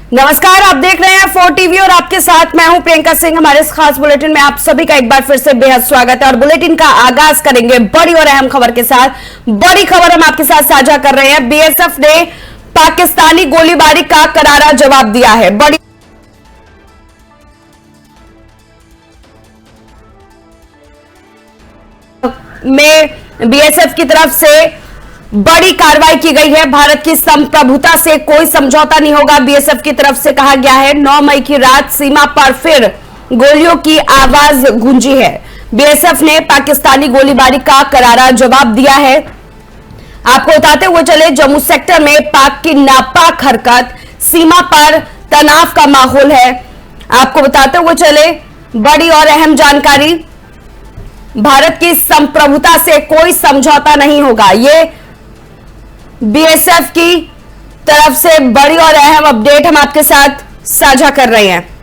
नमस्कार, आप देख रहे हैं 4 टीवी और आपके साथ मैं हूं प्रियंका सिंह। हमारे इस खास बुलेटिन में आप सभी का एक बार फिर से बेहद स्वागत है और बुलेटिन का आगाज करेंगे बड़ी और अहम खबर के साथ। बड़ी खबर हम आपके साथ साझा कर रहे हैं। बीएसएफ ने पाकिस्तानी गोलीबारी का करारा जवाब दिया है। बड़ी में बीएसएफ की तरफ से बड़ी कार्रवाई की गई है। भारत की संप्रभुता से कोई समझौता नहीं होगा, बीएसएफ की तरफ से कहा गया है। 9 मई की रात सीमा पर फिर गोलियों की आवाज गूंजी है। बीएसएफ ने पाकिस्तानी गोलीबारी का करारा जवाब दिया है। आपको बताते हुए चले, जम्मू सेक्टर में पाक की नापाक हरकत, सीमा पर तनाव का माहौल है। आपको बताते हुए चले बड़ी और अहम जानकारी, भारत की संप्रभुता से कोई समझौता नहीं होगा। ये बीएसएफ की तरफ से बड़ी और अहम अपडेट हम आपके साथ साझा कर रहे हैं।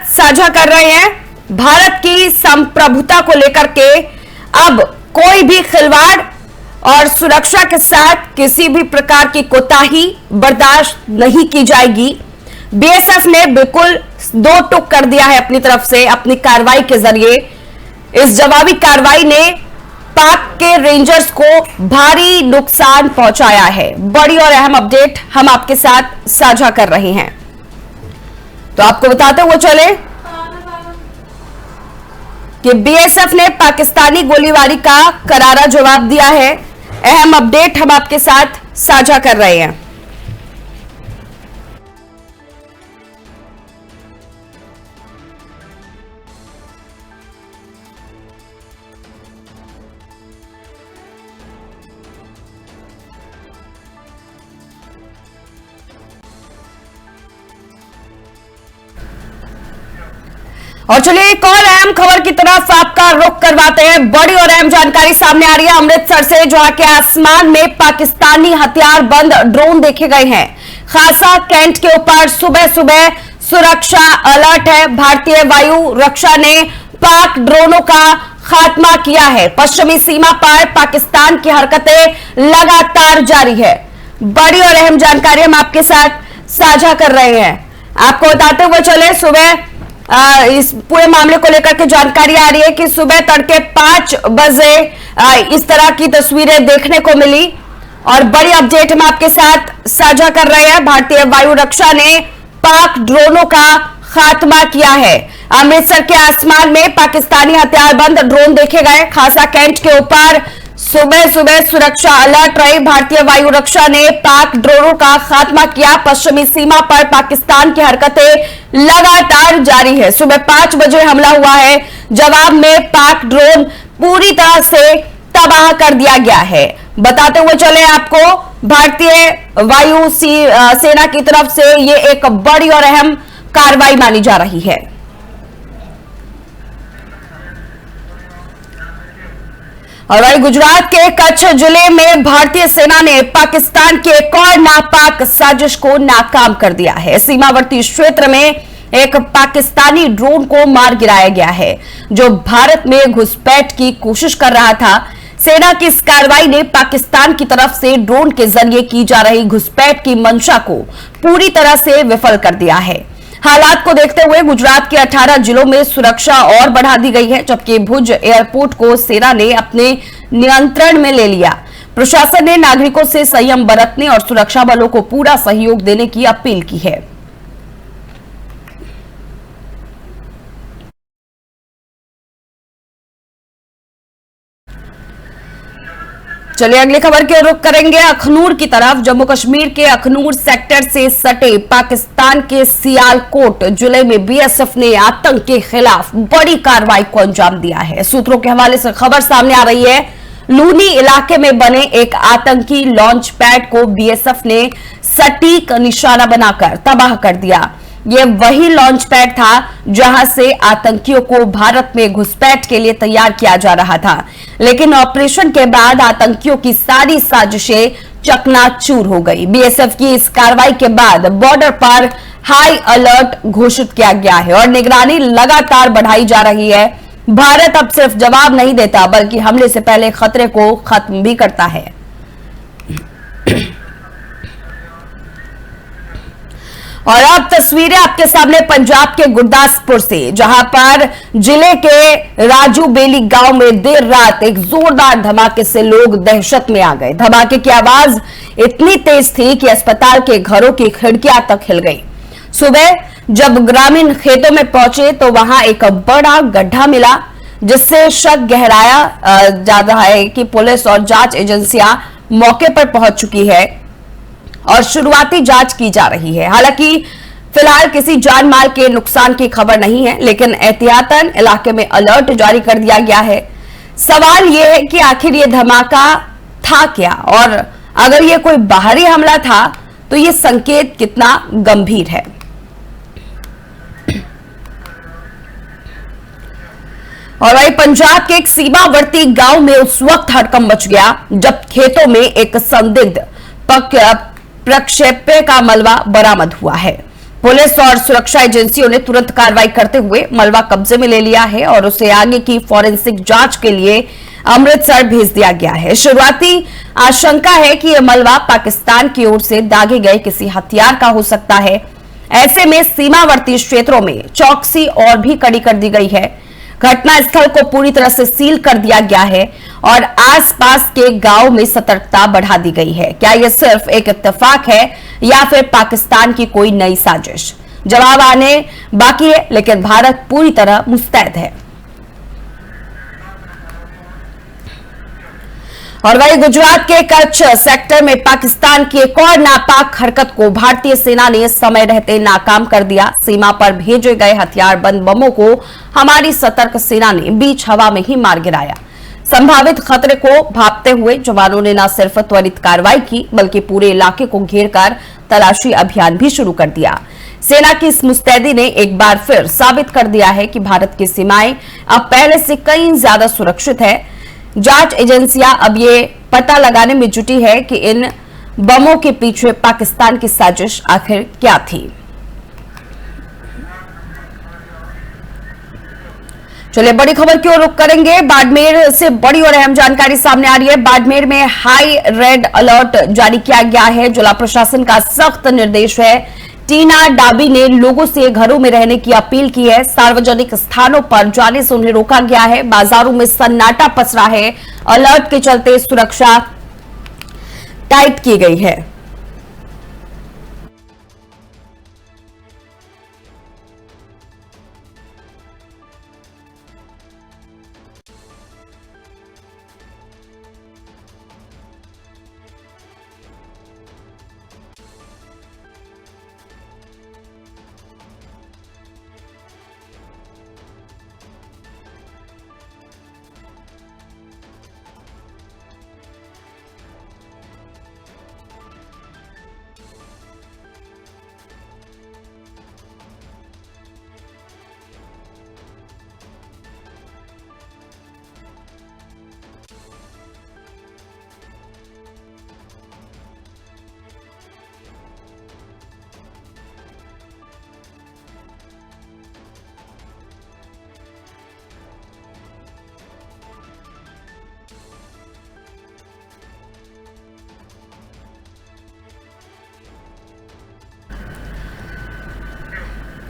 साझा कर रहे हैं, भारत की संप्रभुता को लेकर के अब कोई भी खिलवाड़ और सुरक्षा के साथ किसी भी प्रकार की कोताही बर्दाश्त नहीं की जाएगी। बीएसएफ ने बिल्कुल दो टुक कर दिया है अपनी तरफ से अपनी कार्रवाई के जरिए। इस जवाबी कार्रवाई ने पाक के रेंजर्स को भारी नुकसान पहुंचाया है। बड़ी और अहम अपडेट हम आपके साथ साझा कर रहे हैं। तो आपको बताते हुए चले कि बीएसएफ ने पाकिस्तानी गोलीबारी का करारा जवाब दिया है। अहम अपडेट हम आपके साथ साझा कर रहे हैं। और चलिए एक और अहम खबर की तरफ आपका रुख करवाते हैं। बड़ी और अहम जानकारी सामने आ रही है अमृतसर से, जहां के आसमान में पाकिस्तानी हथियारबंद ड्रोन देखे गए हैं। खासा कैंट के ऊपर सुबह सुबह सुरक्षा अलर्ट है। भारतीय वायु रक्षा ने पाक ड्रोनों का खात्मा किया है। पश्चिमी सीमा पर पाकिस्तान की हरकतें लगातार जारी है। बड़ी और अहम जानकारी हम आपके साथ साझा कर रहे हैं। आपको बताते हुए चले, सुबह इस पूरे मामले को लेकर के जानकारी आ रही है कि सुबह तड़के 5 बजे इस तरह की तस्वीरें देखने को मिली और बड़ी अपडेट हम आपके साथ साझा कर रहे हैं। भारतीय वायु रक्षा ने पाक ड्रोनों का खात्मा किया है। अमृतसर के आसमान में पाकिस्तानी हथियारबंद ड्रोन देखे गए। खासा कैंट के ऊपर सुबह सुबह सुरक्षा अलर्ट रही। भारतीय वायु रक्षा ने पाक ड्रोनों का खात्मा किया। पश्चिमी सीमा पर पाकिस्तान की हरकतें लगातार जारी है। सुबह 5 बजे हमला हुआ है। जवाब में पाक ड्रोन पूरी तरह से तबाह कर दिया गया है। बताते हुए चले आपको, भारतीय वायु सेना की तरफ से ये एक बड़ी और अहम कार्रवाई मानी जा रही है। और वही गुजरात के कच्छ जिले में भारतीय सेना ने पाकिस्तान की एक और नापाक साजिश को नाकाम कर दिया है। सीमावर्ती क्षेत्र में एक पाकिस्तानी ड्रोन को मार गिराया गया है, जो भारत में घुसपैठ की कोशिश कर रहा था। सेना की इस कार्रवाई ने पाकिस्तान की तरफ से ड्रोन के जरिए की जा रही घुसपैठ की मंशा को पूरी तरह से विफल कर दिया है। हालात को देखते हुए गुजरात के 18 जिलों में सुरक्षा और बढ़ा दी गई है, जबकि भुज एयरपोर्ट को सेना ने अपने नियंत्रण में ले लिया। प्रशासन ने नागरिकों से संयम बरतने और सुरक्षा बलों को पूरा सहयोग देने की अपील की है। चलिए अगली खबर की ओर रुख करेंगे अखनूर की तरफ। जम्मू कश्मीर के अखनूर सेक्टर से सटे पाकिस्तान के सियालकोट जिले में बीएसएफ ने आतंक के खिलाफ बड़ी कार्रवाई को अंजाम दिया है। सूत्रों के हवाले से खबर सामने आ रही है, लूनी इलाके में बने एक आतंकी लॉन्च पैड को बीएसएफ ने सटीक निशाना बनाकर तबाह कर दिया। यह वही लॉन्च पैड था जहां से आतंकियों को भारत में घुसपैठ के लिए तैयार किया जा रहा था, लेकिन ऑपरेशन के बाद आतंकियों की सारी साजिशें चकनाचूर हो गई। बीएसएफ की इस कार्रवाई के बाद बॉर्डर पर हाई अलर्ट घोषित किया गया है और निगरानी लगातार बढ़ाई जा रही है। भारत अब सिर्फ जवाब नहीं देता बल्कि हमले से पहले खतरे को खत्म भी करता है। और अब तस्वीरें आपके सामने पंजाब के गुरदासपुर से, जहां पर जिले के राजू बेली गांव में देर रात एक जोरदार धमाके से लोग दहशत में आ गए। धमाके की आवाज इतनी तेज थी कि अस्पताल के घरों की खिड़कियां तक हिल गई। सुबह जब ग्रामीण खेतों में पहुंचे तो वहां एक बड़ा गड्ढा मिला, जिससे शक गहराया जा रहा है कि पुलिस और जांच एजेंसियां मौके पर पहुंच चुकी है और शुरुआती जांच की जा रही है। हालांकि फिलहाल किसी जान माल के नुकसान की खबर नहीं है, लेकिन एहतियातन इलाके में अलर्ट जारी कर दिया गया है। सवाल यह है कि आखिर ये धमाका था क्या, और अगर ये कोई बाहरी हमला था तो ये संकेत कितना गंभीर है। और वही पंजाब के एक सीमावर्ती गांव में उस वक्त हड़कंप मच गया जब खेतों में एक संदिग्ध प्रक्षेप्य का मलबा बरामद हुआ है। पुलिस और सुरक्षा एजेंसियों ने तुरंत कार्रवाई करते हुए मलबा कब्जे में ले लिया है और उसे आगे की फॉरेंसिक जांच के लिए अमृतसर भेज दिया गया है। शुरुआती आशंका है कि यह मलबा पाकिस्तान की ओर से दागे गए किसी हथियार का हो सकता है। ऐसे में सीमावर्ती क्षेत्रों में चौकसी और भी कड़ी कर दी गई है। घटनास्थल को पूरी तरह से सील कर दिया गया है और आसपास के गांव में सतर्कता बढ़ा दी गई है। क्या यह सिर्फ एक इत्तेफाक है या फिर पाकिस्तान की कोई नई साजिश? जवाब आने बाकी है, लेकिन भारत पूरी तरह मुस्तैद है। और वही गुजरात के कच्छ सेक्टर में पाकिस्तान की एक और नापाक हरकत को भारतीय सेना ने समय रहते नाकाम कर दिया। सीमा पर भेजे गए हथियारबंद बमों को हमारी सतर्क सेना ने बीच हवा में ही मार गिराया। संभावित खतरे को भांपते हुए जवानों ने न सिर्फ त्वरित कार्रवाई की बल्कि पूरे इलाके को घेरकर तलाशी अभियान भी शुरू कर दिया। सेना की इस मुस्तैदी ने एक बार फिर साबित कर दिया है कि भारत की सीमाएं अब पहले से कहीं ज्यादा सुरक्षित है। जांच एजेंसियां अब ये पता लगाने में जुटी है कि इन बमों के पीछे पाकिस्तान की साजिश आखिर क्या थी। चलिए बड़ी खबर की ओर रुख करेंगे। बाड़मेर से बड़ी और अहम जानकारी सामने आ रही है। बाड़मेर में हाई रेड अलर्ट जारी किया गया है। जिला प्रशासन का सख्त निर्देश है। टीना डाबी ने लोगों से घरों में रहने की अपील की है। सार्वजनिक स्थानों पर जाने से उन्हें रोका गया है। बाजारों में सन्नाटा पसरा है। अलर्ट के चलते सुरक्षा टाइट की गई है।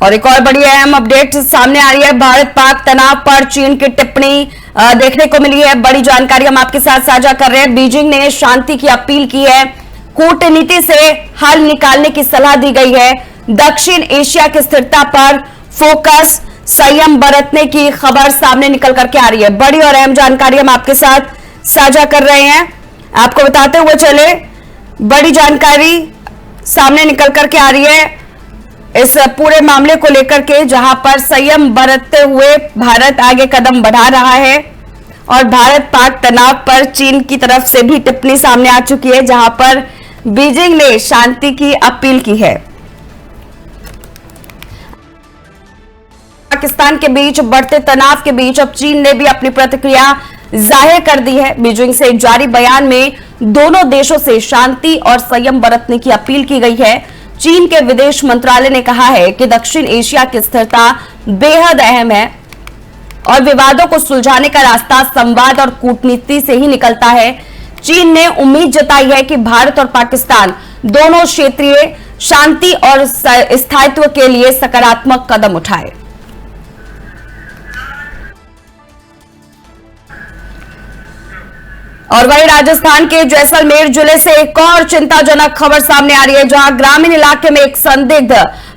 और एक और बड़ी अहम अपडेट सामने आ रही है। भारत पाक तनाव पर चीन की टिप्पणी देखने को मिली है। बड़ी जानकारी हम आपके साथ साझा कर रहे हैं। बीजिंग ने शांति की अपील की है। कूटनीति से हल निकालने की सलाह दी गई है। दक्षिण एशिया की स्थिरता पर फोकस, संयम बरतने की खबर सामने निकल करके आ रही है। बड़ी और अहम जानकारी हम आपके साथ साझा कर रहे हैं। आपको बताते हुए चले, बड़ी जानकारी सामने निकल करके आ रही है इस पूरे मामले को लेकर के, जहां पर संयम बरतते हुए भारत आगे कदम बढ़ा रहा है और भारत पाक तनाव पर चीन की तरफ से भी टिप्पणी सामने आ चुकी है, जहां पर बीजिंग ने शांति की अपील की है। पाकिस्तान के बीच बढ़ते तनाव के बीच अब चीन ने भी अपनी प्रतिक्रिया जाहिर कर दी है। बीजिंग से जारी बयान में दोनों देशों से शांति और संयम बरतने की अपील की गई है। चीन के विदेश मंत्रालय ने कहा है कि दक्षिण एशिया की स्थिरता बेहद अहम है और विवादों को सुलझाने का रास्ता संवाद और कूटनीति से ही निकलता है। चीन ने उम्मीद जताई है कि भारत और पाकिस्तान दोनों क्षेत्रीय शांति और स्थायित्व के लिए सकारात्मक कदम उठाए। और वहीं राजस्थान के जैसलमेर जिले से एक और चिंताजनक खबर सामने आ रही है, जहां ग्रामीण इलाके में एक संदिग्ध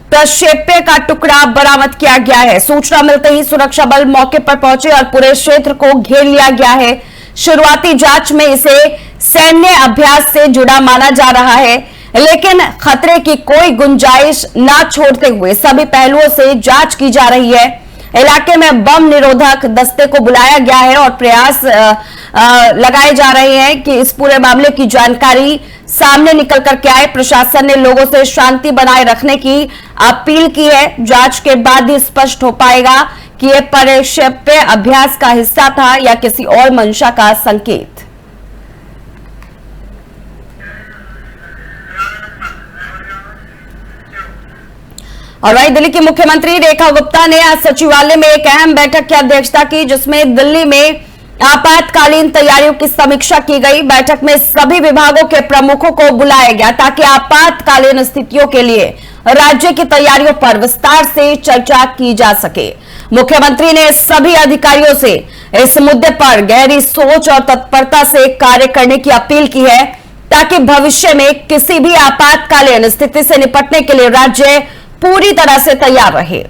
प्रक्षेप्य का टुकड़ा बरामद किया गया है। सूचना मिलते ही सुरक्षा बल मौके पर पहुंचे और पूरे क्षेत्र को घेर लिया गया है। शुरुआती जांच में इसे सैन्य अभ्यास से जुड़ा माना जा रहा है, लेकिन खतरे की कोई गुंजाइश न छोड़ते हुए सभी पहलुओं से जांच की जा रही है। इलाके में बम निरोधक दस्ते को बुलाया गया है और प्रयास लगाए जा रहे हैं कि इस पूरे मामले की जानकारी सामने निकल करके आए। प्रशासन ने लोगों से शांति बनाए रखने की अपील की है। जांच के बाद ही स्पष्ट हो पाएगा कि यह प्रक्षेप्य अभ्यास का हिस्सा था या किसी और मंशा का संकेत। और वहीं दिल्ली की मुख्यमंत्री रेखा गुप्ता ने आज सचिवालय में एक अहम बैठक की अध्यक्षता की, जिसमें दिल्ली में आपातकालीन तैयारियों की समीक्षा की गई। बैठक में सभी विभागों के प्रमुखों को बुलाया गया ताकि आपातकालीन स्थितियों के लिए राज्य की तैयारियों पर विस्तार से चर्चा की जा सके। मुख्यमंत्री ने सभी अधिकारियों से इस मुद्दे पर गहरी सोच और तत्परता से कार्य करने की अपील की है, ताकि भविष्य में किसी भी आपातकालीन स्थिति से निपटने के लिए राज्य पूरी तरह से तैयार रहे।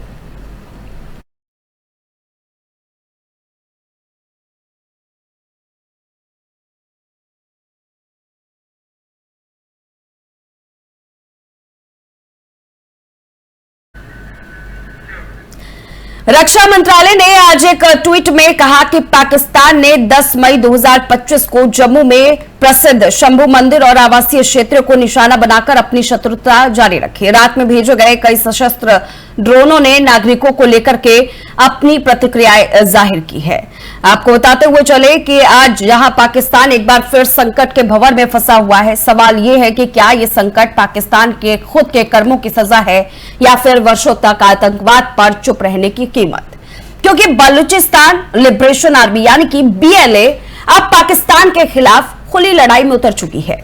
रक्षा मंत्रालय ने आज एक ट्वीट में कहा कि पाकिस्तान ने 10 मई 2025 को जम्मू में प्रसिद्ध शंभू मंदिर और आवासीय क्षेत्रों को निशाना बनाकर अपनी शत्रुता जारी रखी। रात में भेजे गए कई सशस्त्र ड्रोनों ने नागरिकों को लेकर के अपनी प्रतिक्रियाएं जाहिर की है। आपको बताते हुए चले कि आज जहां पाकिस्तान एक बार फिर संकट के भंवर में फंसा हुआ है, सवाल यह है कि क्या यह संकट पाकिस्तान के खुद के कर्मों की सजा है या फिर वर्षों तक आतंकवाद पर चुप रहने की कीमत। क्योंकि बलूचिस्तान लिबरेशन आर्मी यानी कि BLA अब पाकिस्तान के खिलाफ खुली लड़ाई में उतर चुकी है।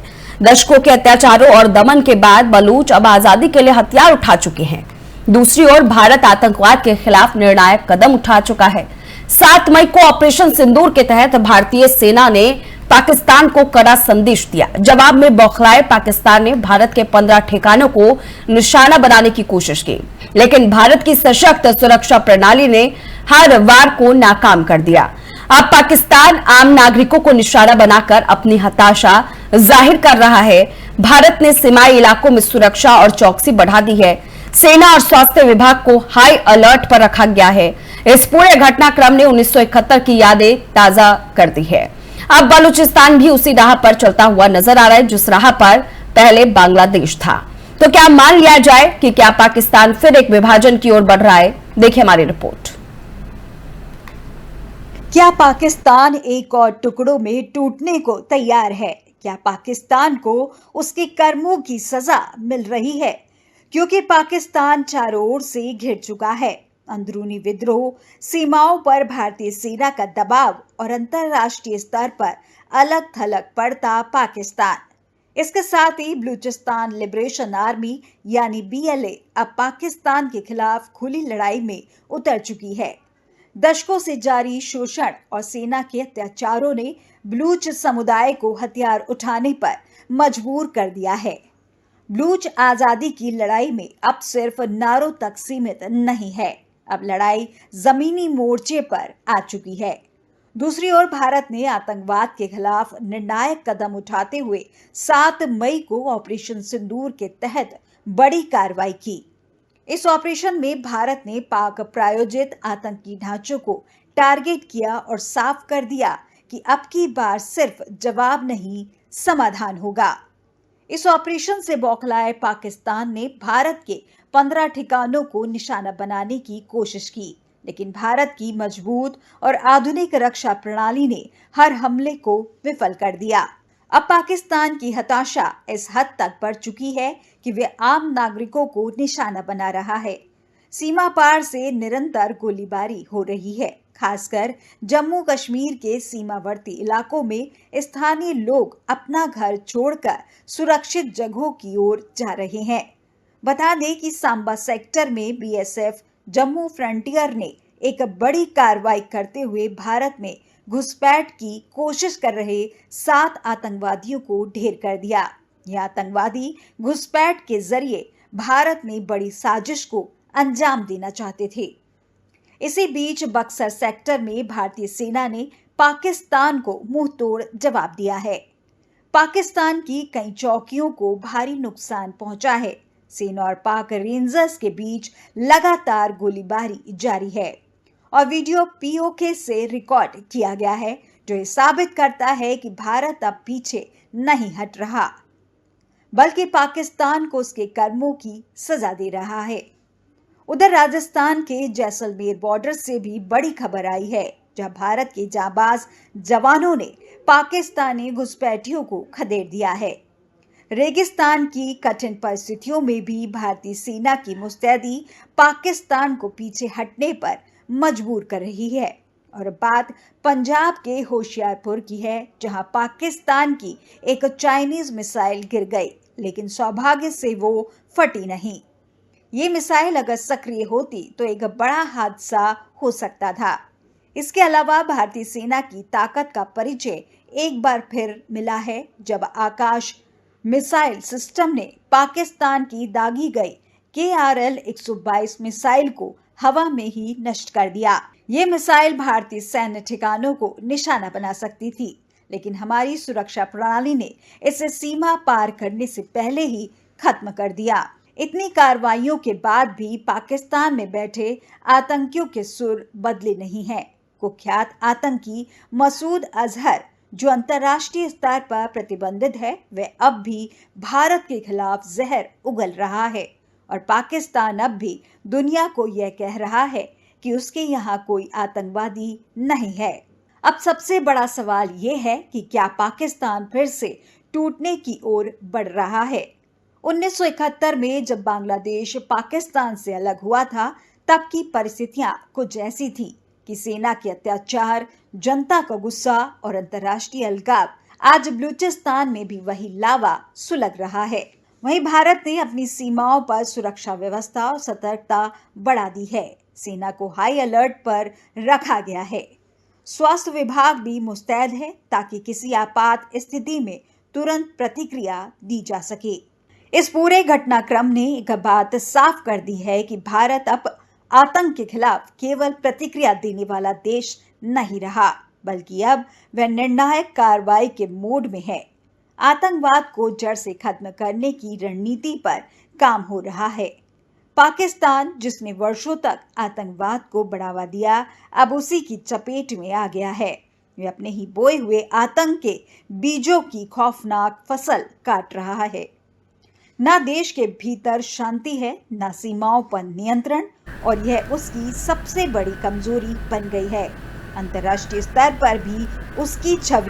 दशकों के अत्याचारों और दमन के बाद बलूच अब आजादी के लिए हथियार उठा चुके हैं। दूसरी ओर भारत आतंकवाद के खिलाफ निर्णायक कदम उठा चुका है। 7 मई को ऑपरेशन सिंदूर के तहत भारतीय सेना ने पाकिस्तान को कड़ा संदेश दिया। जवाब में बौखलाए पाकिस्तान ने भारत के 15 ठिकानों को निशाना बनाने की कोशिश की, लेकिन भारत की सशक्त सुरक्षा प्रणाली ने हर वार को नाकाम कर दिया। अब पाकिस्तान आम नागरिकों को निशाना बनाकर अपनी हताशा जाहिर कर रहा है। भारत ने सीमाई इलाकों में सुरक्षा और चौकसी बढ़ा दी है। सेना और स्वास्थ्य विभाग को हाई अलर्ट पर रखा गया है। इस पूरे घटनाक्रम ने 1971 की यादें ताजा कर दी है। अब बलूचिस्तान भी उसी राह पर चलता हुआ नजर आ रहा है जिस राह पर पहले बांग्लादेश था। तो क्या मान लिया जाए कि क्या पाकिस्तान फिर एक विभाजन की ओर बढ़ रहा है? देखिए हमारी रिपोर्ट। क्या पाकिस्तान एक और टुकड़ों में टूटने को तैयार है? क्या पाकिस्तान को उसके कर्मों की सजा मिल रही है? क्योंकि पाकिस्तान चारों ओर से घिर चुका है। अंदरूनी विद्रोह, सीमाओं पर भारतीय सेना का दबाव और अंतर्राष्ट्रीय स्तर पर अलग थलग पड़ता पाकिस्तान। इसके साथ ही बलूचिस्तान लिबरेशन आर्मी यानी BLA अब पाकिस्तान के खिलाफ खुली लड़ाई में उतर चुकी है। दशकों से जारी शोषण और सेना के अत्याचारों ने बलूच समुदाय को हथियार उठाने पर मजबूर कर दिया है। बलूच आजादी की लड़ाई में अब सिर्फ नारों तक सीमित नहीं है, अब लड़ाई जमीनी मोर्चे पर आ चुकी है। दूसरी ओर भारत ने आतंकवाद के खिलाफ निर्णायक कदम उठाते हुए 7 मई को ऑपरेशन सिंदूर के तहत बड़ी कार्रवाई की। इस ऑपरेशन में भारत ने पाक प्रायोजित आतंकी ढांचों को टारगेट किया और साफ कर दिया कि अब की बार सिर्फ जवाब नहीं, समाधान होगा। इस ऑपरेशन से बौखलाए पाकिस्तान ने भारत के 15 ठिकानों को निशाना बनाने की कोशिश की, लेकिन भारत की मजबूत और आधुनिक रक्षा प्रणाली ने हर हमले को विफल कर दिया। अब पाकिस्तान की हताशा इस हद तक बढ़ चुकी है कि वे आम नागरिकों को निशाना बना रहा है। सीमा पार से निरंतर गोलीबारी हो रही है। खासकर जम्मू कश्मीर के सीमावर्ती इलाकों में स्थानीय लोग अपना घर छोड़कर सुरक्षित जगहों की ओर जा रहे हैं। बता दें कि सांबा सेक्टर में बीएसएफ जम्मू फ्रंटियर ने एक बड़ी कार्रवाई करते हुए भारत में घुसपैठ की कोशिश कर रहे 7 आतंकवादियों को ढेर कर दिया। ये आतंकवादी घुसपैठ के जरिए भारत में बड़ी साजिश को अंजाम देना चाहते थे। इसी बीच बक्सर सेक्टर में भारतीय सेना ने पाकिस्तान को मुंहतोड़ जवाब दिया है। पाकिस्तान की कई चौकियों को भारी नुकसान पहुंचा है। सेना और पाक रेंजर्स के बीच लगातार गोलीबारी जारी है और वीडियो पीओके से रिकॉर्ड किया गया है, जो ये साबित करता है कि भारत अब पीछे नहीं हट रहा, बल्कि पाकिस्तान को उसके कर्मों की सजा दे रहा है। उधर राजस्थान के जैसलमेर बॉर्डर से भी बड़ी खबर आई है, जहां भारत के जाबाज जवानों ने पाकिस्तानी घुसपैठियों को खदेड़ दिया है। रेगिस्तान की कठिन परिस्थितियों में भी भारतीय सेना की मुस्तैदी पाकिस्तान को पीछे हटने पर मजबूर कर रही है। और बात पंजाब के होशियारपुर की है, जहां पाकिस्तान की एक चाइनीज मिसाइल गिर गई, लेकिन सौभाग्य से वो फटी नहीं। ये मिसाइल अगर सक्रिय होती तो एक बड़ा हादसा हो सकता था। इसके अलावा भारतीय सेना की ताकत का परिचय एक बार फिर मिला है, जब आकाश मिसाइल सिस्टम ने पाकिस्तान की दागी गई KRL 122 मिसाइल को हवा में ही नष्ट कर दिया। ये मिसाइल भारतीय सैन्य ठिकानों को निशाना बना सकती थी, लेकिन हमारी सुरक्षा प्रणाली ने इसे सीमा पार करने से पहले ही खत्म कर दिया। इतनी कार्रवाइयों के बाद भी पाकिस्तान में बैठे आतंकियों के सुर बदले नहीं हैं। कुख्यात आतंकी मसूद अजहर, जो अंतर्राष्ट्रीय स्तर पर प्रतिबंधित है, वह अब भी भारत के खिलाफ जहर उगल रहा है और पाकिस्तान अब भी दुनिया को यह कह रहा है कि उसके यहाँ कोई आतंकवादी नहीं है। अब सबसे बड़ा सवाल यह है कि क्या पाकिस्तान फिर से टूटने की ओर बढ़ रहा है? 1971 में जब बांग्लादेश पाकिस्तान से अलग हुआ था, तब की परिस्थितियां कुछ ऐसी थी कि सेना के अत्याचार, जनता का गुस्सा और अंतर्राष्ट्रीय अलगाव आज बलूचिस्तान में भी वही लावा सुलग रहा है। वहीं भारत ने अपनी सीमाओं पर सुरक्षा व्यवस्था और सतर्कता बढ़ा दी है। सेना को हाई अलर्ट पर रखा गया है। स्वास्थ्य विभाग भी मुस्तैद है ताकि किसी आपात स्थिति में तुरंत प्रतिक्रिया दी जा सके। इस पूरे घटनाक्रम ने एक बात साफ कर दी है कि भारत अब आतंक के खिलाफ केवल प्रतिक्रिया देने वाला देश नहीं रहा, बल्कि अब वह निर्णायक कार्रवाई के मोड में है। आतंकवाद को जड़ से खत्म करने की रणनीति पर काम हो रहा है। पाकिस्तान, जिसने वर्षों तक आतंकवाद को बढ़ावा दिया, अब उसी की चपेट में आ गया है। वे अपने ही बोए हुए आतंक के बीजों की खौफनाक फसल काट रहा है। ना देश के भीतर शांति है, ना सीमाओं पर नियंत्रण, और यह उसकी सबसे बड़ी कमजोरी बन गई है। अंतर्राष्ट्रीय स्तर पर भी उसकी छवि।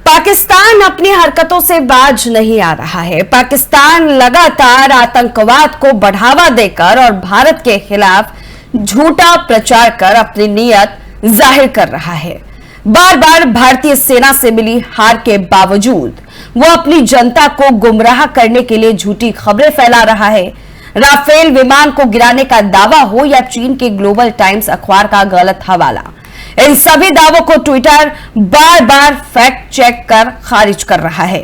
पाकिस्तान अपनी हरकतों से बाज नहीं आ रहा है। पाकिस्तान लगातार आतंकवाद को बढ़ावा देकर और भारत के खिलाफ झूठा प्रचार कर अपनी नीयत जाहिर कर रहा है। बार बार भारतीय सेना से मिली हार के बावजूद वो अपनी जनता को गुमराह करने के लिए झूठी खबरें फैला रहा है। राफेल विमान को गिराने का दावा हो या चीन के ग्लोबल टाइम्स अखबार का गलत हवाला, इन सभी दावों को ट्विटर बार बार फैक्ट चेक कर खारिज कर रहा है।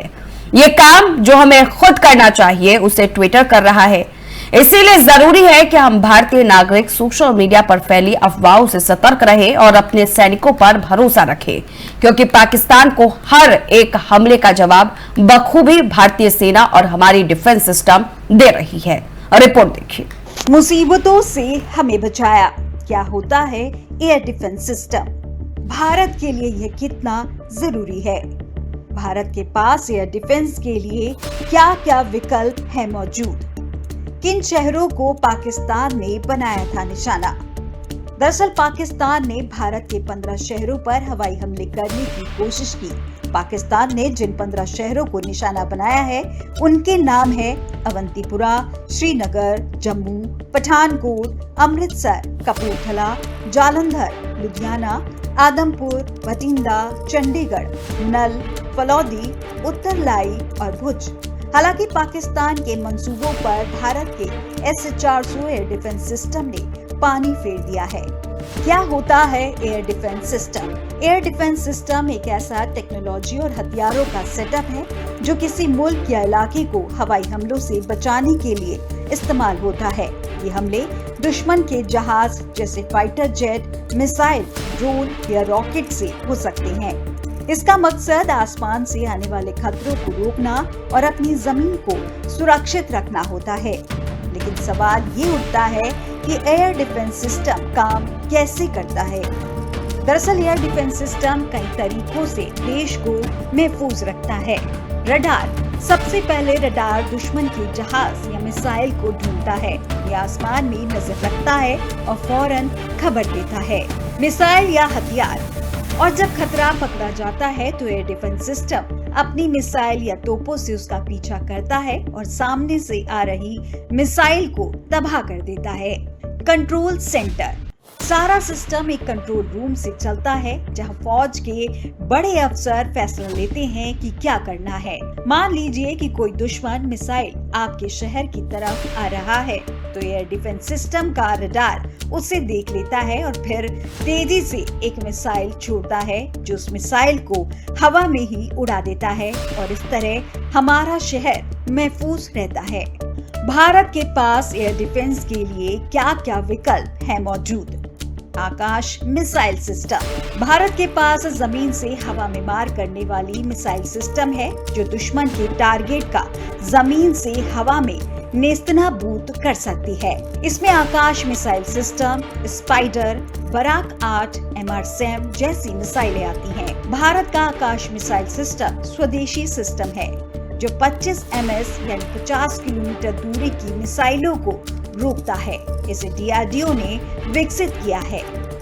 ये काम जो हमें खुद करना चाहिए, उसे ट्विटर कर रहा है। इसीलिए जरूरी है कि हम भारतीय नागरिक सोशल मीडिया पर फैली अफवाहों से सतर्क रहें और अपने सैनिकों पर भरोसा रखें, क्योंकि पाकिस्तान को हर एक हमले का जवाब बखूबी भारतीय सेना और हमारी डिफेंस सिस्टम दे रही है। रिपोर्ट देखिए। मुसीबतों से हमें बचाया, क्या होता है एयर डिफेंस सिस्टम? भारत के लिए यह कितना जरूरी है? भारत के पास एयर डिफेंस के लिए क्या क्या विकल्प है मौजूद? किन शहरों को पाकिस्तान ने बनाया था निशाना? दरअसल पाकिस्तान ने भारत के 15 शहरों पर हवाई हमले करने की कोशिश की। पाकिस्तान ने जिन 15 शहरों को निशाना बनाया है उनके नाम है अवंतीपुरा, श्रीनगर, जम्मू, पठानकोट, अमृतसर, कपूरथला, जालंधर, लुधियाना, आदमपुर, बठिंडा, चंडीगढ़, नल, फलौदी, उत्तरलाई और भुज। हालांकि पाकिस्तान के मंसूबों पर भारत के S-400 एयर डिफेंस सिस्टम ने पानी फेर दिया है। क्या होता है air defence system? Air defence system एक ऐसा टेक्नोलॉजी और हथियारों का सेटअप है जो किसी मुल्क या इलाके को हवाई हमलों से बचाने के लिए इस्तेमाल होता है। ये हमले दुश्मन के जहाज जैसे फाइटर जेट, मिसाइल, ड्रोन या रॉकेट से हो सकते हैं। इसका मकसद आसमान से आने वाले खतरों को रोकना और अपनी जमीन को सुरक्षित रखना होता है। लेकिन सवाल ये उठता है कि एयर डिफेंस सिस्टम काम कैसे करता है? दरअसल एयर डिफेंस सिस्टम कई तरीकों से देश को महफूज रखता है। रडार, सबसे पहले रडार दुश्मन के जहाज या मिसाइल को ढूंढता है। ये आसमान में नजर रखता है और फौरन खबर देता है। मिसाइल या हथियार, और जब खतरा पकड़ा जाता है तो एयर डिफेंस सिस्टम अपनी मिसाइल या तोपों से उसका पीछा करता है और सामने से आ रही मिसाइल को तबाह कर देता है। कंट्रोल सेंटर, सारा सिस्टम एक कंट्रोल रूम से चलता है जहां फौज के बड़े अफसर फैसला लेते हैं कि क्या करना है। मान लीजिए कि कोई दुश्मन मिसाइल आपके शहर की तरफ आ रहा है तो एयर डिफेंस सिस्टम का रडार उसे देख लेता है और फिर तेजी से एक मिसाइल छोड़ता है जो उस मिसाइल को हवा में ही उड़ा देता है और इस तरह हमारा शहर महफूज रहता है। भारत के पास एयर डिफेंस के लिए क्या क्या विकल्प है मौजूद? आकाश मिसाइल सिस्टम, भारत के पास जमीन से हवा में मार करने वाली मिसाइल सिस्टम है जो दुश्मन के टारगेट का जमीन से हवा में नेस्तनाबूद कर सकती है। इसमें Akash missile system, Spyder, Barak 8, MRSAM जैसी मिसाइलें आती हैं। भारत का आकाश मिसाइल सिस्टम स्वदेशी सिस्टम है जो 25 ms यानी 50 किलोमीटर दूरी की मिसाइलों को रोकता है। इसे DRDO ने विकसित किया है।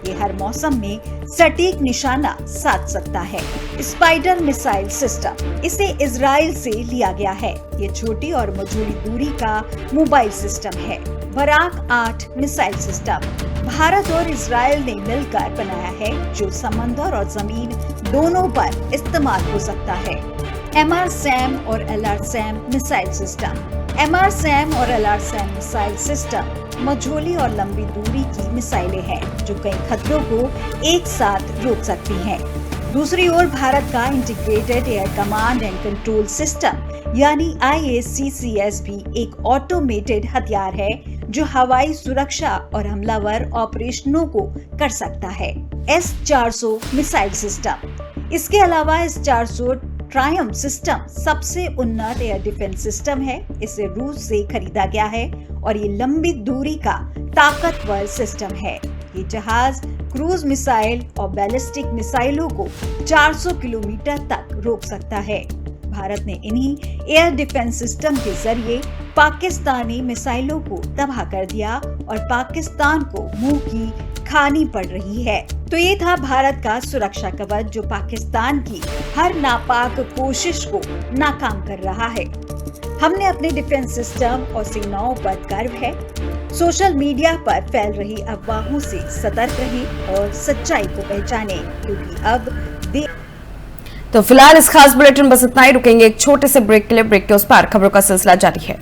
ये हर मौसम में सटीक निशाना साध सकता है। स्पाइडर मिसाइल सिस्टम, इसे इजराइल से लिया गया है। ये छोटी और मझोली दूरी का मोबाइल सिस्टम है। बराक 8 मिसाइल सिस्टम, भारत और इजराइल ने मिलकर बनाया है जो समंदर और जमीन दोनों पर इस्तेमाल हो सकता है। MRSAM और LRSAM मिसाइल सिस्टम, MRSAM और LRSAM मिसाइल सिस्टम मझोली और लंबी दूरी की मिसाइलें हैं जो कई खतरों को एक साथ रोक सकती हैं। दूसरी ओर भारत का integrated air command and control system यानी IACCS भी एक ऑटोमेटेड हथियार है जो हवाई सुरक्षा और हमलावर ऑपरेशनों को कर सकता है। S-400 मिसाइल सिस्टम, इसके अलावा S-400 ट्रायम्फ सिस्टम सबसे उन्नत एयर डिफेंस सिस्टम है। इसे रूस से खरीदा गया है और ये लंबी दूरी का ताकतवर सिस्टम है। ये जहाज क्रूज मिसाइल और बैलिस्टिक मिसाइलों को 400 किलोमीटर तक रोक सकता है। भारत ने इन्हीं एयर डिफेंस सिस्टम के जरिए पाकिस्तानी मिसाइलों को तबाह कर दिया और पाकिस्तान को मुंह की खानी पड़ रही है। तो ये था भारत का सुरक्षा कवच जो पाकिस्तान की हर नापाक कोशिश को नाकाम कर रहा है। हमने अपने डिफेंस सिस्टम और सेनाओं पर गर्व है। सोशल मीडिया पर फैल रही अफवाहों से सतर्क रहें और सच्चाई को पहचानें, क्योंकि अब तो फिलहाल इस खास बुलेटिन बस इतना ही। रुकेंगे एक छोटे से ब्रेक के लिए। ब्रेक के उस पार खबरों का सिलसिला जारी है।